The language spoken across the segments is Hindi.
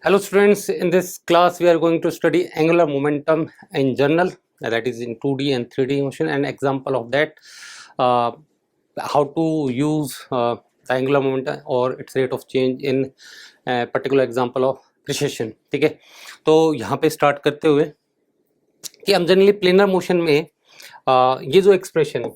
Hello students, in this class we are going to study angular momentum in general, that is in 2D and 3D motion. An example of that, uh, how to use the angular momentum or its rate of change in a particular example of precession. ठीक है, तो यहाँ पे स्टार्ट करते हुए कि हम जनरली प्लेनर मोशन में ये जो एक्सप्रेशन है,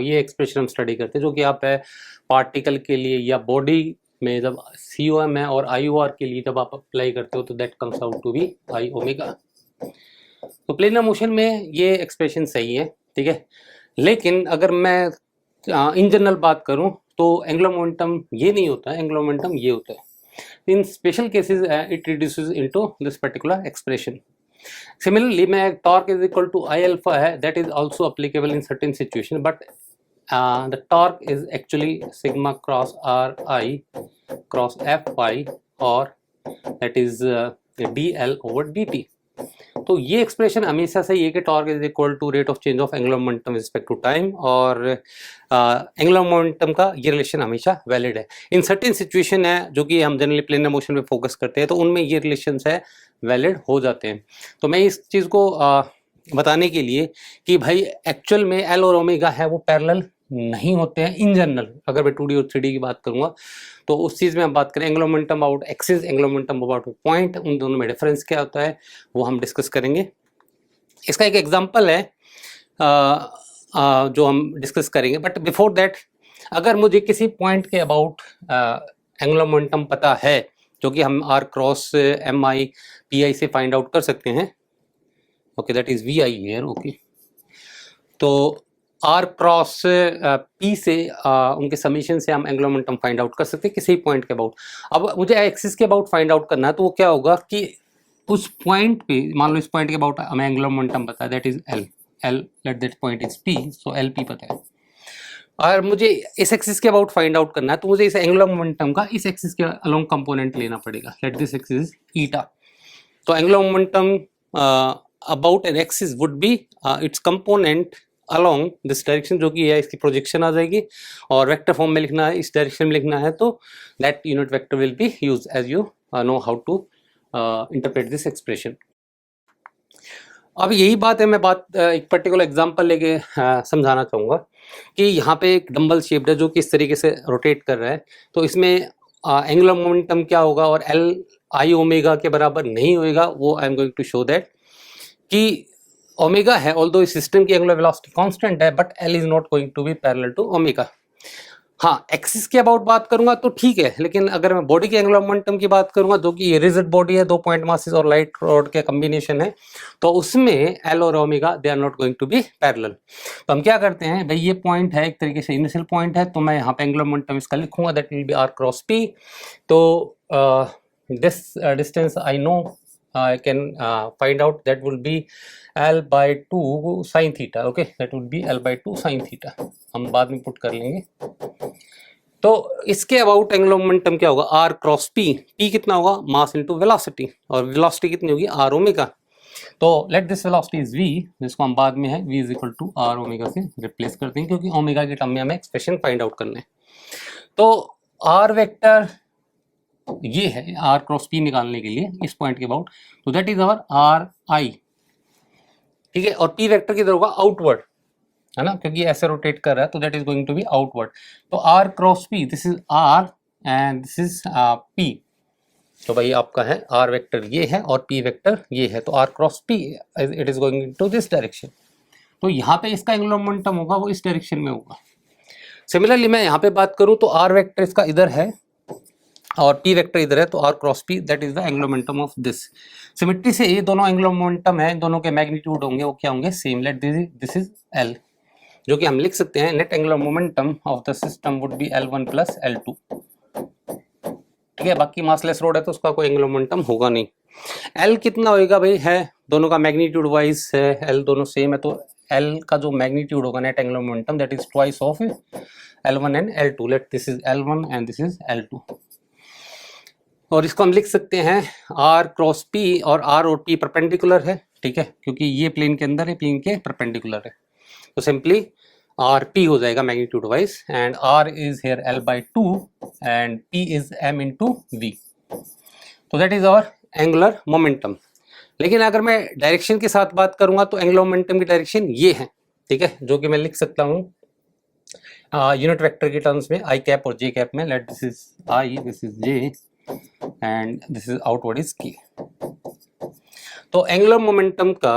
ये एक्सप्रेशन हम स्टडी करते हैं जो कि आप पार्टिकल के लिए या बॉडी में जब COM है और IOR के लिए जब आप अप्लाई करते हो तो that comes out to be I omega. तो प्लेनर मोशन में ये एक्सप्रेशन सही है, ठीक है। लेकिन अगर मैं इन जनरल बात करूं तो एंगुलर मोमेंटम ये नहीं होता है, एंगुलर मोमेंटम ये होता है। In special cases it reduces into this particular expression. Similarly, मैं torque is equal to I alpha है, that is also applicable in certain situation, but the torque is actually sigma cross Ri cross Fy और that is dl over dt। तो ये एक्सप्रेशन हमेशा से ये कि torque is equal to rate of change of angular momentum respect to time, और एंगुलर मोमेंटम का ये रिलेशन हमेशा वैलिड है। इन सर्टेन सिचुएशन है जो कि हम जनरली प्लेनर मोशन पे फोकस करते हैं तो उनमें ये रिलेशंस है वैलिड हो जाते हैं। तो मैं इस चीज़ को बताने के लिए कि भाई एक्चुअल में एल और ओमेगा है वो पैरेलल नहीं होते हैं इन जनरल। अगर मैं 2D और 3D की बात करूंगा तो उस चीज़ में हम बात करें angular momentum about axis, angular momentum about point, उन दोनों में डिफरेंस क्या होता है वो हम डिस्कस करेंगे। इसका एक एग्जांपल है जो हम डिस्कस करेंगे, बट बिफोर दैट अगर मुझे किसी पॉइंट के अबाउट एंगुलर मोमेंटम पता है जो कि हम R क्रॉस MI PI से फाइंड आउट कर सकते हैं, okay that is VI here, okay. तो R क्रॉस P से उनके समीशन से हम एंगुलर मोमेंटम फाइंड आउट कर सकते हैं किसी पॉइंट के अबाउट। अब मुझे एक्सिस के अबाउट फाइंड आउट करना है तो वो क्या होगा कि उस पॉइंट पे, मान लो इस पॉइंट के अबाउट हमें एंगुलर मोमेंटम पता है, that is L let that point is P, so LP पता है। और मुझे इस एक्सिस के अबाउट फाइंड आउट करना है तो मुझे इस एंगुलर मोमेंटम का इस एक्सिस के अलोंग कंपोनेंट लेना पड़ेगा, लेट दिस एक्सिस ईटा। तो angular momentum about an axis would be it's component along this direction, जो कि है इसकी प्रोजेक्शन आ जाएगी, और वेक्टर फॉर्म में लिखना है, इस डायरेक्शन में लिखना है तो that unit vector will be use as you know how to interpret this expression. अब यही बात है, मैं एक पर्टिकुलर एग्जांपल लेके समझाना चाहूँगा कि यहाँ पे एक डंबल शेप्ड है जो कि इस तरीके से रोटेट कर रहा है, तो इसमें एंगुलर मोमेंटम क्या होगा और L I ओमेगा के बराबर नहीं होएगा, वो I am going to show that कि ओमेगा है, ऑल्दो इस सिस्टम की एंगुलर वेलोसिटी कांस्टेंट है, but L is not going to be parallel to omega. हाँ, एक्सिस के अबाउट बात करूंगा तो ठीक है, लेकिन अगर मैं बॉडी के एंगुलर मोमेंटम की बात करूंगा जो कि ये रिजिड बॉडी है, 2 पॉइंट मासेस और लाइट रॉड के कॉम्बिनेशन है, तो उसमें L और omega they are not going to be parallel. तो हम क्या करते हैं भाई, ये पॉइंट है एक तरीके से इनिशियल पॉइंट है, तो मैं यहाँ पे एंगुलर मोमेंटम इसका लिखूंगा that will B R cross P। तो this distance I know I can find out that will be L by 2 sin theta, okay, that would be L by 2 sin theta, हम बाद में पुट कर लेंगे। तो इसके अबाउट एंगुलर मोमेंटम क्या होगा, R क्रॉस P, P कितना होगा, मास इनटू वेलोसिटी, और वेलोसिटी कितनी होगी R ओमेगा। तो let this velocity is V, जिसको हम बाद में है V is equal to R omega से रिप्लेस करते हैं, क्योंकि ओमेगा के टर्म में हमें एक्सप्रेशन फाइंड आउट करना है। तो R वेक्टर ये है R क्रॉस P निकालने के लिए इस पॉइंट के अबाउट, तो दैट इज आवर RI, ठीक है। और P वेक्टर किधर होगा, आउटवर्ड है ना, क्योंकि ऐसे रोटेट कर रहा है, तो that is going to be outward. तो R cross P, this is R and this is P, तो भाई आपका है R वेक्टर ये है और P वेक्टर ये है, तो R cross P it is going to this direction, तो यहाँ पे इसका एंगुलर मोमेंटम होगा वो इस डायरेक्शन में होगा। सिमिलरली मैं यहाँ पे बात करूँ तो R वेक्टर इसका इधर है और P वेक्टर इधर है, तो R cross P that is the angular momentum of this. Symmetry से ये दोनों एंगुलर मोमेंटम है, दोनों के मैग्नीट्यूड होंगे वो क्या होंगे, same. Let this is L, जो कि हम लिख सकते हैं net angular momentum of the system would be L1 plus L2, ठीक है। बाकी मासलेस रोड है तो उसका कोई एंगुलर मोमेंटम होगा नहीं। L कितना होएगा भाई, है दोनों का मैग्नीट्यूड वाइज है, L दोनों सेम है, तो L का जो मैग्नीट्यूड होगा net angular momentum that is twice of L1 and L2, let this is L1 and this is L2, और इसको हम लिख सकते हैं R क्रॉस P, और R और P परपेंडिकुलर है, ठीक है, क्योंकि ये प्लेन के अंदर है, प्लेन के परपेंडिकुलर है, तो सिंपली RP हो जाएगा magnitude wise, and R is here L by 2 and P is M into V। तो that is our angular momentum. लेकिन अगर मैं डायरेक्शन के साथ बात करूंगा तो एंगुलर मोमेंटम की डायरेक्शन ये है, ठीक है, जो कि मैं लिख सकता हूँ यूनिट वेक्टर के टर्म्स में आई कैप और जे कैप में। Let this is I, this is J and this is outward is के। तो एंगुलर मोमेंटम का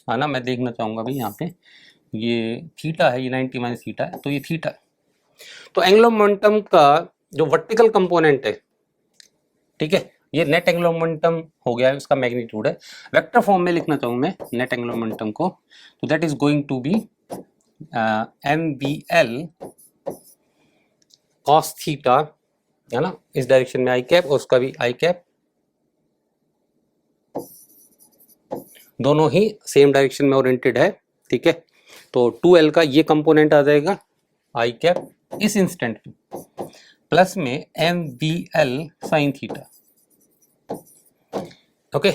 है ना, मैं देखना चाहूंगा भाई यहाँ पे ये थीटा है, ये 90 माइनस थीटा है, तो ये थीटा है। तो एंगुलर मोमेंटम का जो वर्टिकल कंपोनेंट है, ठीक है, ये नेट एंगुलर मोमेंटम हो गया है, उसका मैग्नीट्यूड है। वेक्टर फॉर्म में लिखना चाहूँ मैं नेट एंगुलर मोमेंटम को, तो that is going to be MVL cos theta, है ना, इस डायरेक्शन में आई कैप और उसका भी आई कैप, दोनों ही सेम डायरेक्शन में ओरिएंटेड है, ठीक है। तो 2L का ये कंपोनेंट आ जाएगा आई कैप इस इंस्टेंट पे, प्लस में MVL साइन थीटा, ओके।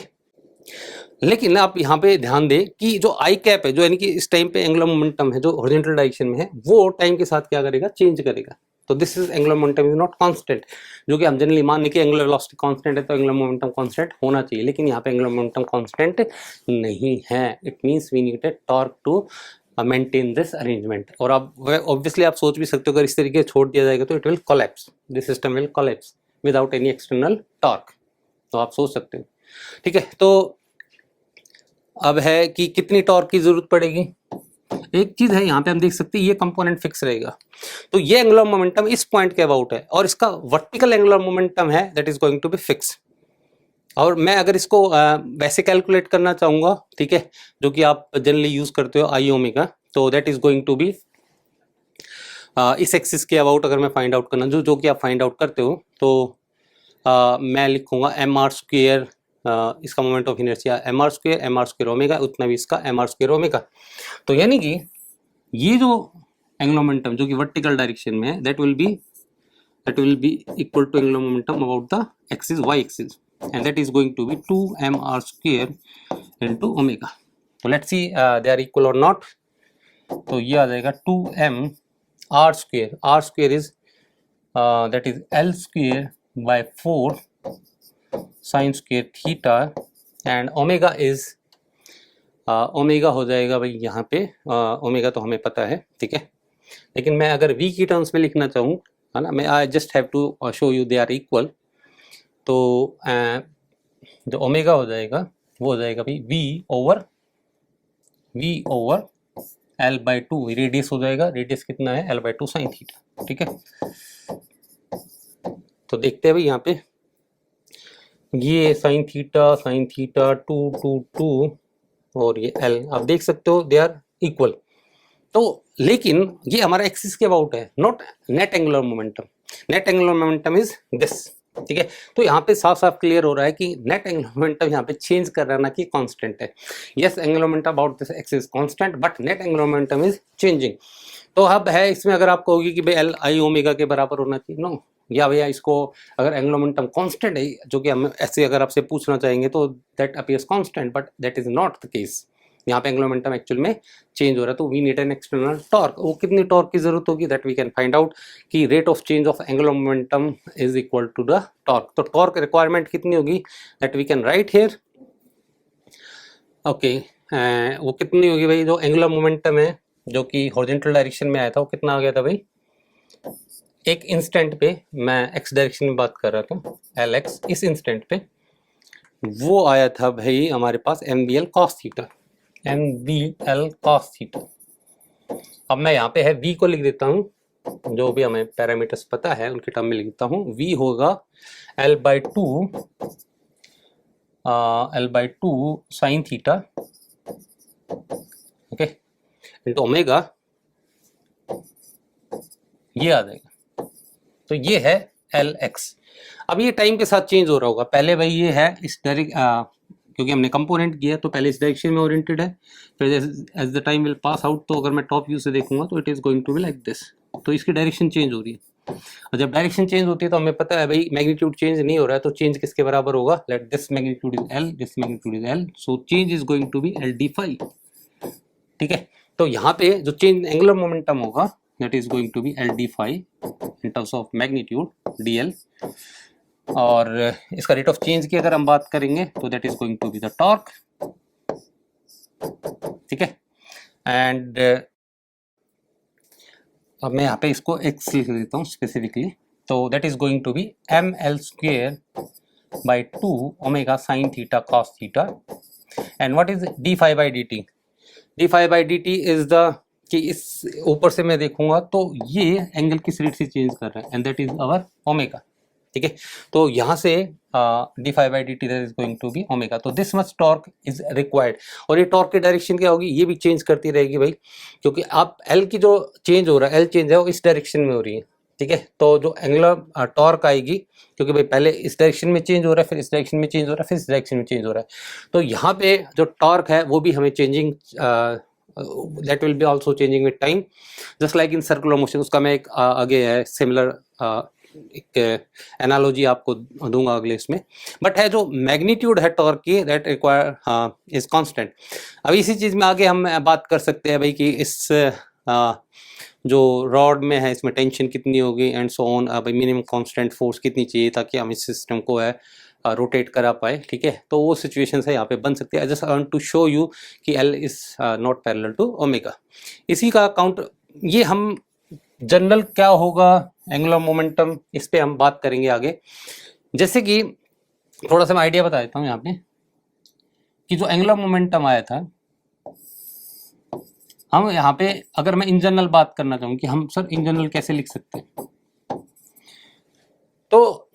लेकिन आप यहाँ पे ध्यान दें कि जो आई कैप है, जो यानी कि इस टाइम पे एंगुलर मोमेंटम है जो हॉरिजॉन्टल डायरेक्शन में है, वो टाइम के साथ क्या करेगा, चेंज करेगा। तो this is angular momentum is not constant, जो कि हम जनरली मान लें कि एंगुलर वेलोसिटी कांस्टेंट है तो एंगुलर मोमेंटम कांस्टेंट होना चाहिए, लेकिन यहाँ पे एंगुलर मोमेंटम कांस्टेंट नहीं है। It means we need a torque to maintain this arrangement. और आप ऑब्वियसली आप सोच भी सकते हो अगर इस तरीके से छोड़ दिया जाएगा तो it will collapse, this system will collapse without any external torque, तो आप सोच सकते हो, ठीक है। तो अब है कि कितनी टॉर्क की जरूरत पड़ेगी। एक चीज है यहाँ पे हम देख सकते हैं ये कंपोनेंट फिक्स रहेगा, तो ये एंगुलर मोमेंटम इस पॉइंट के अबाउट है और इसका वर्टिकल एंगुलर मोमेंटम है that is going to be fix. और मैं अगर इसको वैसे कैलकुलेट करना चाहूंगा, ठीक है, जो कि आप जनरली यूज करते हो आई ओमेगा, तो that is going to be इस एक्सिस के अबाउट अगर मैं फाइंड आउट करना जो कि आप फाइंड आउट करते हो, तो मैं लिखूंगा mr², इसका moment of inertia mr² omega, उतना भी इसका mr² ओमेगा। तो यानी कि ये जो एंगुलर मोमेंटम जो कि वर्टिकल डायरेक्शन में है that will be equal to angular momentum about the axis y axis, and that is going to be 2mr² into omega. तो let's see they are equal और नॉट। तो ये आ जाएगा 2mr², r² is that is L² by 4 sine square theta, and omega is omega हो जाएगा भाई यहाँ पे ओमेगा तो हमें पता है, ठीक है, लेकिन मैं अगर v की टर्म्स में लिखना चाहूँ, है ना, मैं I just have to show you they are equal. तो जो ओमेगा हो जाएगा वो हो जाएगा भाई v ओवर L/2, रेडियस हो जाएगा, रेडियस कितना है L/2 साइन थीटा, ठीक है। तो देखते हैं भाई यहाँ पे ये साइन थीटा 2 2 2 और ये L, आप देख सकते हो दे आर इक्वल। तो लेकिन ये हमारा एक्सिस के अबाउट है, not net angular momentum. Net angular momentum is this, ठीक है। तो यहाँ पे साफ साफ क्लियर हो रहा है कि नेट एंगुलर मोमेंटम यहाँ पे चेंज कर रहा है ना कि कांस्टेंट है। Yes, angular momentum about this axis constant but net angular momentum is changing. तो अब है इसमें अगर आप कहोगे कि भाई L I ओमेगा के बराबर होना चाहिए, नो, या भैया इसको अगर एंगुलर मोमेंटम कांस्टेंट है, जो कि हम ऐसे अगर आपसे पूछना चाहेंगे तो that appears constant but that is not the case. यहाँ पे एंगुलर मोमेंटम एक्चुअल में चेंज हो रहा है, तो we need an external torque. वो कितनी टॉर्क की जरूरत होगी that we can find out कि rate of change of angular momentum is equal to the torque. तो टॉर्क रिक्वायरमेंट कितनी होगी that we can write here, okay. वो कितनी होगी भाई, जो एंगुलर मोमेंटम है जो कि हॉरिजॉन्टल डायरेक्शन में आया था वो कितना आ गया था भाई, एक इंस्टेंट पे, मैं एक्स डायरेक्शन में बात कर रहा था Lx, इस इंस्टेंट पे वो आया था भाई हमारे पास MVL cos theta, MVL cos theta. अब मैं यहाँ पे है v को लिख देता हूँ, जो भी हमें पैरामीटर्स पता है उनके टर्म में लिख देता हूँ। v होगा L/2 sine theta, okay, into omega, ये आ जाएगा। तो ये है Lx। अब ये टाइम के साथ चेंज हो रहा होगा, पहले भाई ये है इस डायरेक्ट, क्योंकि हमने कंपोनेंट किया तो पहले इस डायरेक्शन में ओरिएंटेड है, फिर as the time will pass out, तो अगर मैं टॉप व्यू से देखूंगा तो it is going to be like this. तो इसकी डायरेक्शन चेंज हो रही है, और जब डायरेक्शन चेंज होती है तो हमें पता है भाई मैग्नीट्यूड चेंज नहीं हो रहा है, तो चेंज किसके बराबर होगा, let this magnitude is L, this magnitude is L, so change is going to be LD∅, ठीक है। तो यहाँ पे जो चेंज एंगुलर मोमेंटम होगा that is going to be LD∅ in terms of magnitude DL, और इसका रेट ऑफ चेंज की अगर हम बात करेंगे तो that is going to be the torque, ठीक है। एंड अब मैं यहाँ पे इसको एक्स लिख देता हूँ स्पेसिफिकली, तो that is going to be M L square by 2 omega sine theta cos theta. And what is D phi by D T? D phi by D T is the, कि इस ऊपर से मैं देखूंगा तो ये एंगल किस रेट से चेंज कर रहा है, and that is our omega, ठीक है। तो यहाँ से d phi by D t that is going to be omega, तो this much torque is required. और ये टॉर्क की डायरेक्शन क्या होगी, ये भी चेंज करती रहेगी भाई, क्योंकि आप एल की जो चेंज हो रहा है, एल चेंज है वो इस डायरेक्शन में हो रही है, ठीक है। तो जो एंगुलर टॉर्क आएगी, क्योंकि भाई पहले इस डायरेक्शन में चेंज हो रहा है, फिर इस डायरेक्शन में चेंज हो रहा है, फिर इस डायरेक्शन में चेंज हो रहा है, तो यहाँ पे जो टॉर्क है वो भी हमें changing, that will be also changing with time, just like in circular motion। उसका मैं एक आगे है सिमिलर एक एनालॉजी आपको दूंगा अगले इसमें, बट है जो मैग्नीट्यूड है टॉर्क की दैट रिक्वायर इज कांस्टेंट। अब इसी चीज़ में आगे हम बात कर सकते हैं भाई कि इस जो रॉड में है इसमें टेंशन कितनी होगी एंड सो ऑन, भाई मिनिमम कांस्टेंट फोर्स कितनी चाहिए ताकि हम इस सिस्टम को है रोटेट करा पाए, ठीक है। तो वो सिचुएशन है यहाँ पे बन सकती है। I just want to show you कि L is not parallel to omega. इसी का काउंटर, ये हम जनरल क्या होगा एंगुलर मोमेंटम, इस पे हम बात करेंगे आगे। जैसे कि थोड़ा सा मैं आइडिया बता देता हूँ यहाँ पे कि जो एंगुलर मोमेंटम आया था, हम यहाँ पे अगर मैं इन जनरल बात करना चाहूँ कि हम सर इन जनरल कैसे लिख सकते हैं, तो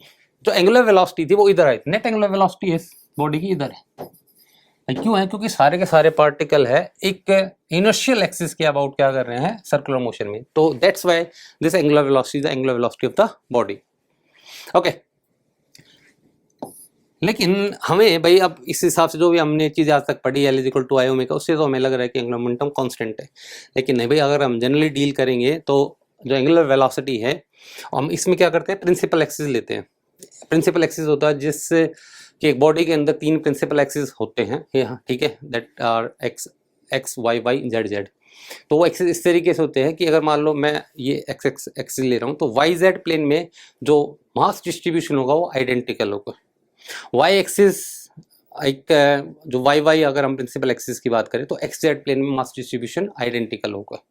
जो एंगुलर वेलोसिटी थी वो इधर आई, नेट एंगुलर वेलोसिटी इस बॉडी की इधर है। क्यों है? क्योंकि सारे के सारे पार्टिकल है एक इनर्शियल एक्सिस के अबाउट क्या कर रहे हैं, सर्कुलर मोशन में, तो that's why this angular velocity is the angular velocity of the body, okay. लेकिन हमें भाई अब इस हिसाब से जो भी हमने चीज़ आज तक पढ़ी L is equal to I omega, उससे तो हमें लग रहा है कि एंगुलर मोमेंटम कांस्टेंट है। लेकिन नहीं भाई, अगर हम जनरली डील करेंगे तो जो एंगुलर वेलोसिटी है, हम इसमें क्या करते हैं, प्रिंसिपल एक्सिस लेते हैं। प्रिंसिपल एक्सिस होता है जिस कि एक बॉडी के अंदर 3 प्रिंसिपल एक्सिस होते हैं, यहाँ ठीक है, that are X X Y Y Z Z. तो वो एक्सिस इस तरीके से होते हैं कि अगर मान लो मैं ये एक्स एक्स एक्सिस ले रहा हूँ तो वाई जेड प्लेन में जो मास डिस्ट्रीब्यूशन होगा वो आइडेंटिकल होगा। वाई एक्सिस एक जो वाई वाई अगर हम प्रिंसिपल एक्सिस की बात करें तो एक्स जेड प्लेन में मास डिस्ट्रीब्यूशन आइडेंटिकल होगा।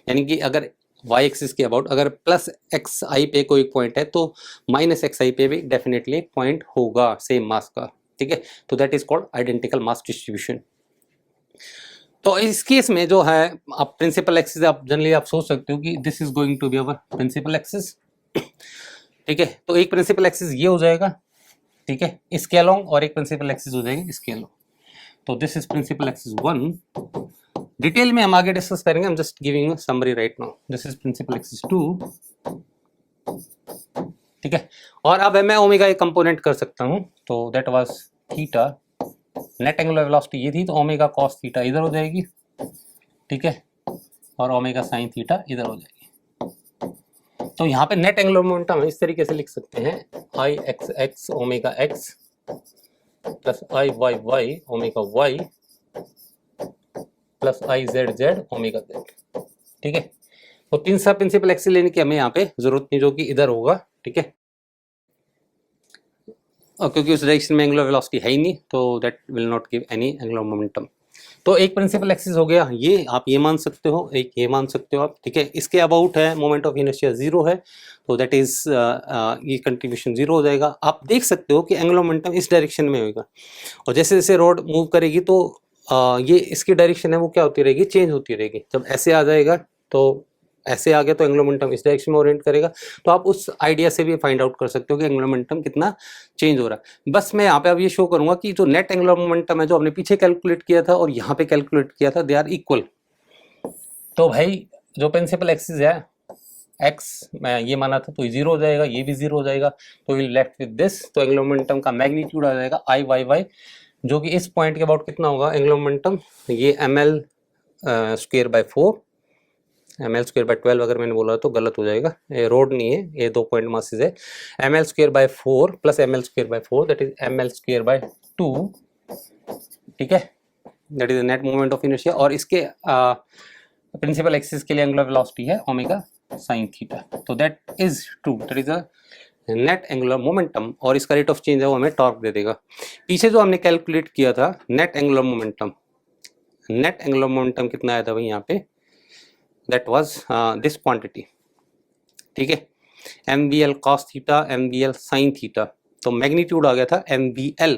यानी कि अगर वाई एक्सिस के अबाउट अगर प्लस एक्स आई पे कोई पॉइंट है तो माइनस एक्स आई पे भी डेफिनेटली पॉइंट होगा सेम मास का, ठीक है। तो that is called identical mass distribution. तो इस केस में जो है आप प्रिंसिपल एक्सिस, आप जनरली आप सोच सकते हो कि this is going to be our principal axis, ठीक है। तो एक प्रिंसिपल एक्सिस ये हो जाएगा, ठीक है, इसके अलोंग, और एक प्रिंसिपल एक्सिस हो जाएगी इसके अलोंग। तो this is principal axis 1। Detail में हम आगे डिस्कस करेंगे, I'm just giving a summary right now. This is principal axis 2, ठीक है। और अब मैं ओमेगा एक कंपोनेंट कर सकता हूँ, तो that was theta, net angular velocity ये थी, तो ओमेगा कॉस थीटा इधर हो जाएगी, ठीक है, और ओमेगा साइन थीटा इधर हो जाएगी। तो यहाँ पे नेट एंगुलर मोमेंटम इस तरीके से लिख सकते हैं, I x x omega x plus I y y omega y plus I z z omega z, ठीक है। तो 3 सा प्रिंसिपल एक्सिस लेने की हमें यहाँ पे जरूरत नहीं, जो कि इधर होगा, ठीक है। और क्योंकि उस डायरेक्शन में एंगुलर वेलोसिटी है ही नहीं, तो that will not give any angular momentum. तो एक प्रिंसिपल एक्सिस हो गया, ये आप ये मान सकते हो, एक ये मान सकते हो आप, ठीक है। इसके अबाउट है मोमेंट ऑफ इनर्शिया 0 है, तो दैट इज ये कंट्रीब्यूशन 0 हो जाएगा। आप देख सकते हो कि एंगुलर मोमेंटम इस डायरेक्शन में होगा, और जैसे जैसे रोड मूव करेगी तो ये इसकी डायरेक्शन है वो क्या होती रहेगी, चेंज होती रहेगी। जब ऐसे आ जाएगा तो ऐसे आ गया तो एंगुलर मोमेंटम इस डायरेक्शन में ओरिएंट करेगा। तो आप उस आइडिया से भी फाइंड आउट कर सकते हो कि एंगुलर मोमेंटम कितना चेंज हो रहा है। बस मैं यहाँ पे अब ये शो करूंगा कि जो नेट एंगुलर मोमेंटम है जो हमने पीछे कैलकुलेट किया था और यहाँ पे कैलकुलेट किया था, दे आर इक्वल। तो भाई जो प्रिंसिपल एक्सिस है एक्स मैं ये माना था, तो 0 हो जाएगा, ये भी 0 हो जाएगा, तो विल लेफ्ट विद दिस। तो एंगुलर मोमेंटम का मैग्नीट्यूड आ जाएगा आई वाई वाई, जो कि इस पॉइंट के अबाउट कितना होगा एंगुलर मोमेंटम, ये ml square by 4, ml square by 12 अगर मैंने बोला तो गलत हो जाएगा, ये रोड नहीं है, ये 2 पॉइंट मासेस है। ml square by 4 plus ml square by 4 that is ml square by 2, ठीक है, that is net moment of inertia. और इसके प्रिंसिपल एक्सिस के लिए एंगुलर वेलोसिटी है ओमेगा साइन थीटा। तो that is true, that is a net angular momentum और इसका रेट ऑफ चेंज है वो हमें टॉर्क दे देगा। पीछे जो हमने कैलकुलेट किया था net angular momentum, net angular momentum कितना आया था भाई यहाँ पे, दैट वाज दिस क्वांटिटी, ठीक है, mvl cos theta mvl sin theta, तो मैग्नीट्यूड आ गया था mvl।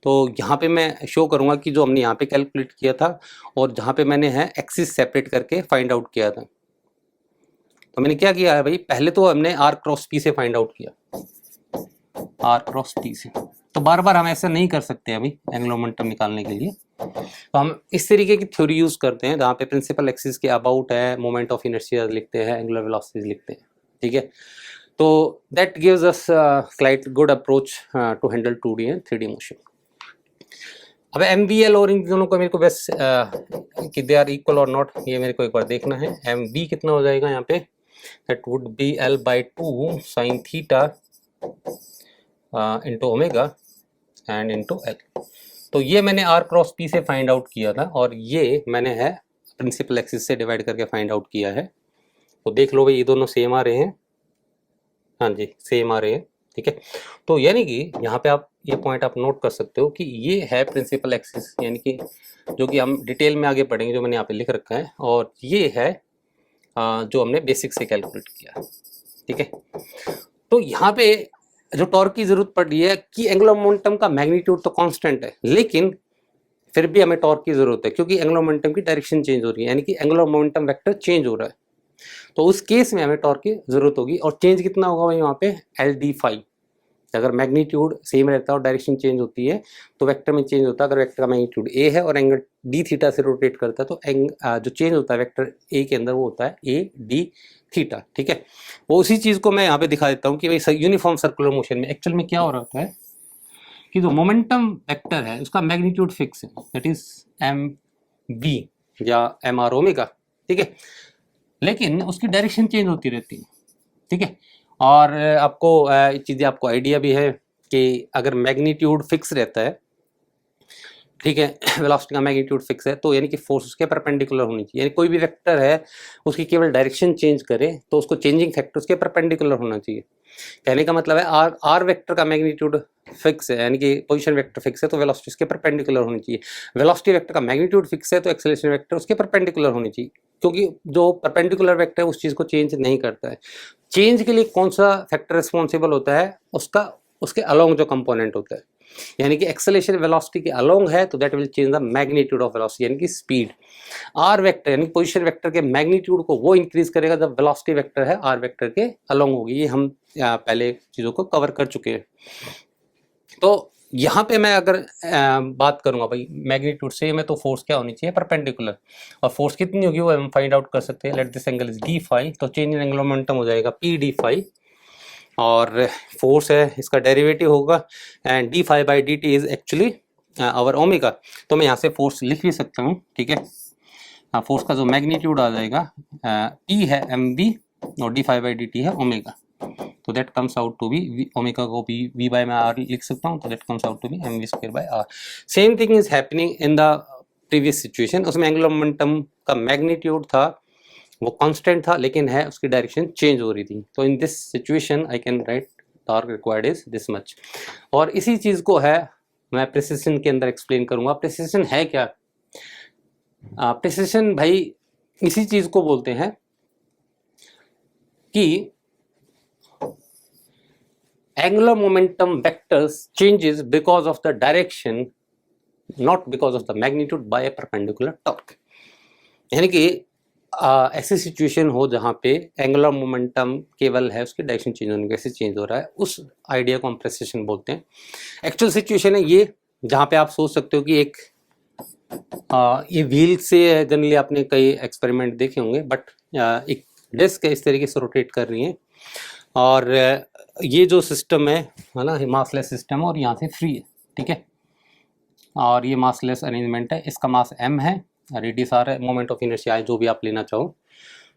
तो यहाँ पे मैं शो करूँगा कि जो हमने यहाँ पे कैलकुलेट किया था और जहाँ पे मैंने है एक्सिस सेपरेट करके फाइंड आउट किया था। तो मैंने क्या किया है भाई, पहले तो हमने r क्रॉस p से फाइंड आउट किया, r क्रॉस p से। तो बार बार हम ऐसा नहीं कर सकते अभी एंगुलर मोमेंटम निकालने के लिए, तो हम इस तरीके की थ्योरी यूज करते हैं जहाँ पे प्रिंसिपल एक्सिस के अबाउट है, मोमेंट ऑफ इनर्शिया लिखते हैं, एंगुलर वेलोसिटीज लिखते हैं, ठीक है। तो that gives us slight good approach to handle 2D and 3D motion. अब MVL और इन दोनों को मेरे को बस कि दे आर इक्वल और नॉट, ये मेरे को एक बार देखना है। MV कितना हो जाएगा यहाँ पे, that would be L/2 sin theta into omega and into L। तो ये मैंने r क्रॉस p से फाइंड आउट किया था और ये मैंने है प्रिंसिपल एक्सिस से डिवाइड करके फाइंड आउट किया है। तो देख लो भाई ये दोनों सेम आ रहे हैं, हाँ जी सेम आ रहे हैं, ठीक है। तो यानी कि यहाँ पे आप ये पॉइंट आप नोट कर सकते हो कि ये है प्रिंसिपल एक्सिस, यानी कि जो कि हम डिटेल में आगे पढ़ेंगे, जो मैंने यहाँ पे लिख रखा है, और ये है जो हमने बेसिक से कैलकुलेट किया, ठीक है। तो यहाँ पे जो टॉर्क की जरूरत पड़ रही है कि एंगुलर मोमेंटम का मैग्नीट्यूड तो कांस्टेंट है, लेकिन फिर भी हमें टॉर्क की जरूरत है क्योंकि एंगुलर मोमेंटम की डायरेक्शन चेंज हो रही है, यानी कि एंगुलर मोमेंटम वेक्टर चेंज हो रहा है। तो उस केस में हमें टॉर्क की जरूरत होगी, और चेंज कितना होगा भाई वहाँ पे LD5। अगर मैग्नीट्यूड सेम रहता है और डायरेक्शन चेंज होती है तो वेक्टर में चेंज होता है। अगर वेक्टर का मैग्नीट्यूड A है और एंगल D थीटा से रोटेट करता है तो जो चेंज होता है वेक्टर A के अंदर वो होता है AD थीटा, ठीक है। वो उसी चीज़ को मैं यहाँ पे दिखा देता हूँ कि भाई यूनिफॉर्म सर्कुलर मोशन में एक्चुअल में क्या हो रहा है कि जो मोमेंटम वेक्टर है उसका मैग्नीट्यूड फिक्स है, दैट इज MV या MR ओमेगा, ठीक है, लेकिन उसकी डायरेक्शन चेंज होती रहती है, ठीक है। और आपको चीज़ें आपको आइडिया भी है कि अगर मैग्नीट्यूड फिक्स रहता है, ठीक है, वेलोसिटी का मैग्नीट्यूड फिक्स है, तो यानी कि फोर्स उसके परपेंडिकुलर होनी चाहिए। यानी कोई भी वेक्टर है उसकी केवल डायरेक्शन चेंज करे तो उसको चेंजिंग फैक्टर उसके परपेंडिकुलर होना चाहिए। कहने का मतलब है आर वेक्टर का मैग्नीट्यूड फिक्स है, यानी कि पोजीशन वेक्टर फिक्स है, तो वेलोसिटी उसके परपेंडिकुलर होनी चाहिए। वेलोसिटी वेक्टर का मैग्नीट्यूड फिक्स है तो एक्सेलरेशन वेक्टर उसके परपेंडिकुलर होनी चाहिए, क्योंकि जो परपेंडिकुलर वेक्टर है उस चीज़ को चेंज नहीं करता है। चेंज के लिए कौन सा फैक्टर रिस्पॉन्सिबल होता है, उसके अलोंग जो कंपोनेंट होता है, यानी कि एक्सेलरेशन वेलोसिटी के अलोंग है तो that will change the magnitude of velocity, यानी कि स्पीड। आर वेक्टर यानी पोजीशन वेक्टर के मैग्नीट्यूड को वो इंक्रीज करेगा जब वेलोसिटी वेक्टर है आर वेक्टर के अलोंग होगी। ये हम पहले चीज़ों को कवर कर चुके हैं। तो यहाँ पे मैं अगर बात करूँगा भाई मैग्नीट्यूड से में, तो फोर्स क्या होनी चाहिए, परपेंडिकुलर, और फोर्स कितनी होगी वो हम फाइंड आउट कर सकते हैं। Let this angle is D5, तो चेंज इन एंगुलर मोमेंटम हो जाएगा PD5, और फोर्स है इसका डेरिवेटिव होगा, and d5/dt is actually our omega. तो मैं यहाँ से फोर्स लिख भी सकता हूँ, ठीक है। फोर्स का जो मैग्नीट्यूड आ जाएगा P है mv और d5/dt है ओमेगा, तो that comes out to be, omega को भी v बाय में r लिख सकता हूँ, तो that comes out to be mv²/r। Same thing is happening in the previous situation. उसमें एंगुलर मोमेंटम का मैग्नीट्यूड था वो कांस्टेंट था, लेकिन है उसकी डायरेक्शन चेंज हो रही थी। तो in this situation I can write torque required is this much. और इसी चीज़ को है मैं प्रिसिशन के अंदर एक्सप्लेन करूंगा। प्रिसिशन है क्या? प्रिसिशन भाई इसी चीज़ को बोलते हैं कि angular momentum vectors changes because of the direction, not because of the magnitude by a perpendicular torque. यानी कि ऐसी सिचुएशन हो जहाँ पे एंगुलर मोमेंटम केवल है उसकी डायरेक्शन चेंज होने की वजह से चेंज हो रहा है, उस आइडिया को हम प्रिसिशन बोलते हैं। एक्चुअल सिचुएशन है ये जहाँ पे आप सोच सकते हो कि एक ये व्हील से जनरली आपने कई एक्सपेरिमेंट देखे होंगे, बट एक डिस्क इस तरीके से रोटेट कर रही है, और ये जो सिस्टम है ना, मासलेस सिस्टम, और यहाँ से फ्री है, ठीक है, और ये मासलेस अरेंजमेंट है, इसका मास m है, रेडियस r है, मोमेंट ऑफ इनर्शिया है, जो भी आप लेना चाहो।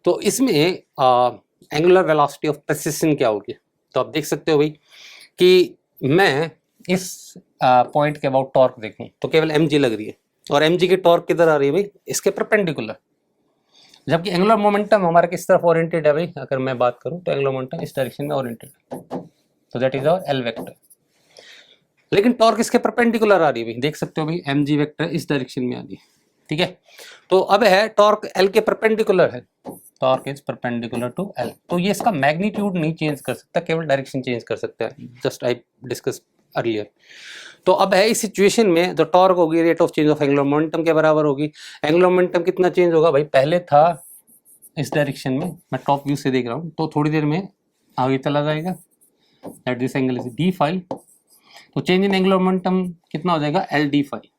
तो इसमें एंगुलर वेलोसिटी ऑफ प्रिसिशन क्या होगी, तो आप देख सकते हो भाई कि मैं इस पॉइंट के अबाउट टॉर्क देखूं तो केवल mg लग रही है, और mg की टॉर्क किधर आ रही है भाई, इसके परपेंडिकुलर। जबकि एंगुलर मोमेंटम हमारा किस तरफ ओरिएंटेड है भाई, अगर मैं बात करूं तो एंगुलर मोमेंटम इस डायरेक्शन में ओरिएंटेड है, तो that is our L vector. लेकिन टॉर्क इसके परपेंडिकुलर आ रही है भाई, देख सकते हो भाई एम जी वेक्टर इस डायरेक्शन में आ रही है, ठीक है। तो अब है टॉर्क एल के परपेंडिकुलर है, torque is perpendicular to L, तो ये इसका मैग्नीट्यूड नहीं चेंज कर सकता, केवल डायरेक्शन चेंज कर सकता है, जस्ट आई डिस्कस अर्लियर। तो अब है इस सिचुएशन में जो टॉर्क होगी rate of change of angular momentum के बराबर होगी। एंगुलर मोमेंटम कितना चेंज होगा भाई, पहले था इस डायरेक्शन में, मैं टॉप व्यू से देख रहा हूँ, तो थोड़ी देर में आगे चला जाएगा, that this angle is D phi, तो चेंज इन एंगुलर मोमेंटम कितना हो जाएगा एल डी फाई,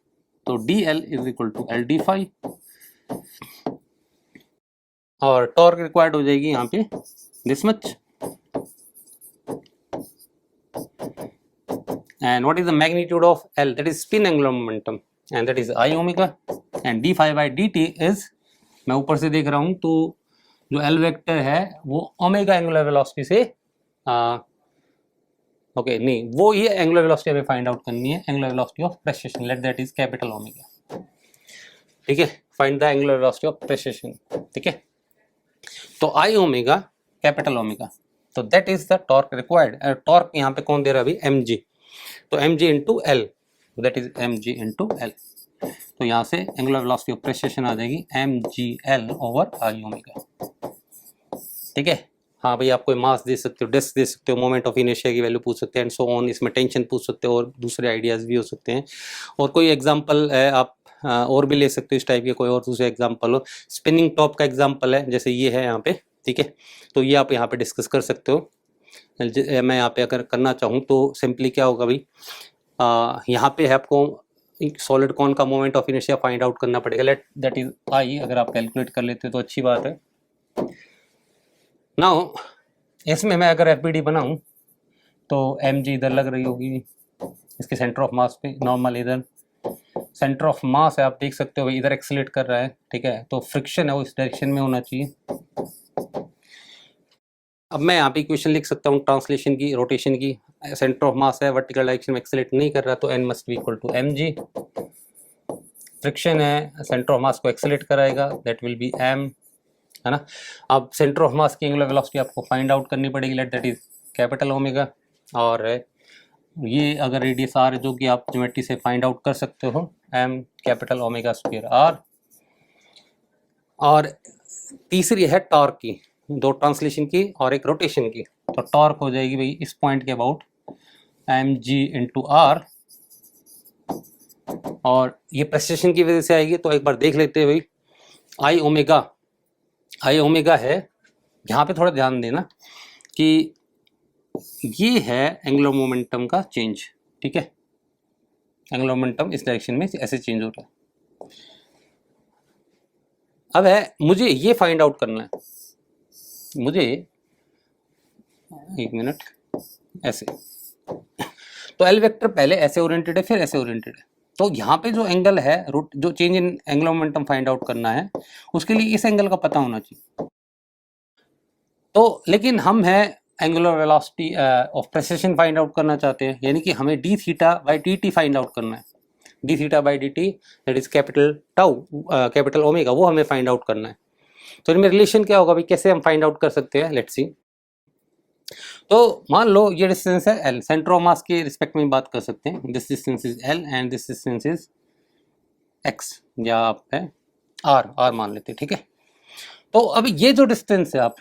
तो D L is equal to L D phi, और टॉर्क रिक्वायर्ड हो जाएगी यहाँ पे this much, and what is the magnitude of L, that is spin angular momentum, and that is I omega, and d phi by dt is, मैं ऊपर से देख रहा हूँ तो जो L वेक्टर है वो ओमेगा एंगुलर वेलोसिटी से ओके नहीं, वो ये एंगुलर वेलोसिटी हमें फाइंड आउट करनी है, angular velocity of precision, let that is capital omega, ठीक है, find the angular velocity of precision, ठीक है। तो I ओमेगा कैपिटल ओमेगा, तो that is the torque required, torque यहाँ पे कौन दे रहा है अभी एम जी, तो M G into L, that is M G into L, तो यहाँ से एंगुलर वेलोसिटी ऑफ प्रेसिशन आ जाएगी M G L over I omega, ठीक है। हाँ भाई, आप कोई मास दे सकते हो, डेस्क दे सकते हो, मोमेंट ऑफ इनर्शिया की वैल्यू पूछ सकते हैं एंड सो ऑन, इसमें टेंशन पूछ सकते हो और दूसरे आइडियाज़ भी हो सकते हैं, और कोई एग्जांपल है आप और भी ले सकते हो इस टाइप के, कोई और दूसरे एग्जांपल हो, स्पिनिंग टॉप का एग्जांपल है जैसे ये है यहाँ पे, ठीक है, तो ये आप यहाँ पे डिस्कस कर सकते हो। मैं यहाँ पे अगर करना चाहूँ तो सिंपली क्या होगा भाई, यहाँ पे है आपको सॉलिड कौन का moment of inertia find out करना पड़ेगा, लेट दैट इज आई, अगर आप कैलकुलेट कर लेते हो तो अच्छी बात है। नाउ इसमें मैं अगर एफ बी डी बनाऊँ तो एम जी इधर लग रही होगी इसके सेंटर ऑफ मास पे, नॉर्मल इधर सेंटर ऑफ मास है, आप देख सकते हो भाई इधर एक्सीलरेट कर रहा है, ठीक है, तो फ्रिक्शन है वो इस डायरेक्शन में होना चाहिए। अब मैं यहाँ पे इक्वेशन लिख सकता हूँ ट्रांसलेशन की, रोटेशन की, सेंटर ऑफ मास है वर्टिकल डायरेक्शन में एक्सीलरेट नहीं कर रहा, तो N must be equal to M G, friction है सेंटर ऑफ मास को एक्सीलरेट कराएगा, दैट विल बी एम, है ना। अब सेंटर ऑफ मास की एंगुलर वेलोसिटी आपको फाइंड आउट करनी पड़ेगी, let that is capital omega, और ये अगर रेडियस आर है जो कि आप ज्योमेट्री से फाइंड आउट कर सकते हो, M capital omega square R, और तीसरी है टॉर्क की, दो ट्रांसलेशन की और एक रोटेशन की, तो टॉर्क हो जाएगी भाई इस पॉइंट के about M G into R, और ये प्रेसिशन की वजह से आएगी, तो एक बार देख लेते हैं भाई आई ओमेगा है, यहाँ पे थोड़ा ध्यान देना कि ये है एंगुलर मोमेंटम का चेंज, ठीक है, एंगुलर मोमेंटम इस डायरेक्शन में ऐसे चेंज हो रहा है। अब है मुझे ये फाइंड आउट करना है, मुझे एक मिनट ऐसे, तो एल वेक्टर पहले ऐसे ओरिएंटेड है फिर ऐसे ओरिएंटेड है, तो यहाँ पे जो एंगल है जो change in angular momentum find out करना है उसके लिए इस एंगल का पता होना चाहिए, तो लेकिन हम है angular velocity of precision find out करना चाहते हैं, यानी कि हमें D theta by D T find out करना है, D theta by D t that is capital tau capital omega, वो हमें फाइंड आउट करना है। तो इनमें रिलेशन क्या होगा भाई, कैसे हम फाइंड आउट कर सकते हैं, लेट्स सी। तो मान लो ये डिस्टेंस है एल, सेंटर ऑफ मास के रिस्पेक्ट में बात कर सकते हैं, this distance is L and this distance is x, या आप है आर मान लेते हैं, ठीक है। तो अब ये जो डिस्टेंस है, आप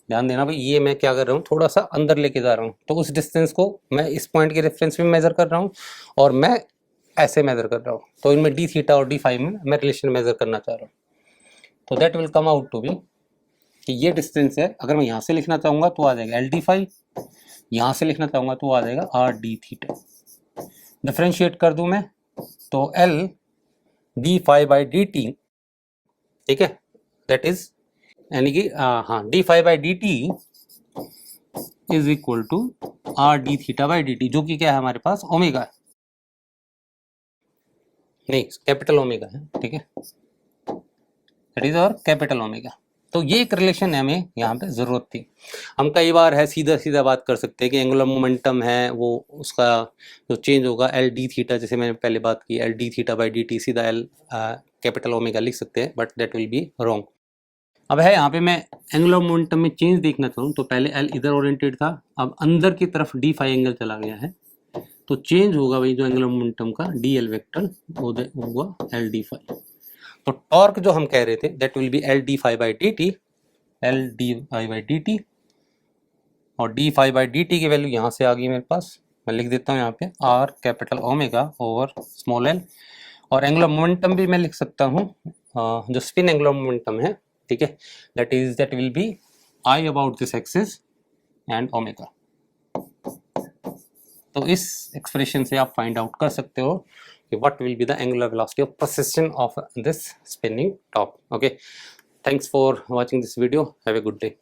ध्यान देना भाई, ये मैं क्या कर रहा हूँ, थोड़ा सा अंदर लेके जा रहा हूँ, तो उस डिस्टेंस को मैं इस पॉइंट के रेफरेंस में मेजर कर रहा हूँ और मैं ऐसे मेजर कर रहा हूँ, तो इनमें डी थीटा और डी फाई में मैं रिलेशन मेजर करना चाह रहा हूँ, तो that will come out to be कि ये डिस्टेंस है, अगर मैं यहाँ से लिखना चाहूँगा तो आ जाएगा एल डी फाई, यहाँ से लिखना चाहूँगा तो आ जाएगा आर डी थीटा, डिफ्रेंशिएट कर दूँ मैं तो L D phi by D T, ठीक है, दैट इज यानी कि हाँ D phi by D T is equal to R D theta by D T, जो कि क्या है हमारे पास ओमेगा है, नहीं कैपिटल ओमेगा है, ठीक है, दैट इज और कैपिटल ओमेगा। तो ये एक रिलेशन है हमें यहाँ पे ज़रूरत थी। हम कई बार है सीधा बात कर सकते हैं कि एंगुलर मोमेंटम है वो उसका जो चेंज होगा एल डी थीटा, जैसे मैंने पहले बात की L D theta by D T, सीधा एल कैपिटल ओमेगा लिख सकते हैं, but that will be wrong. अब है यहाँ पे मैं एंगुलर मोमेंटम में चेंज देखना चाहूँ तो पहले एल इधर ओरिएंटेड था, अब अंदर की तरफ डी फाई एंगल चला गया है, तो चेंज होगा भाई जो एंगुलर मोमेंटम का डी एल वेक्टर होगा एल डी फाई। तो टॉर्क जो हम कह रहे थे that will be L D phi by D t, L D phi by D t, और D phi by D t की वैल्यू यहाँ से आ गई मेरे पास, मैं लिख देता हूँ यहाँ पे are capital omega over small L. और एंगुलर मोमेंटम भी मैं लिख सकता हूँ जो स्पिन एंगुलर मोमेंटम है, ठीक है, that will be I about this axis and omega. तो इस एक्सप्रेशन से आप फाइंड आउट कर सकते हो कि what will be the angular velocity of precession of this spinning top. Okay, thanks for watching this video, have a good day.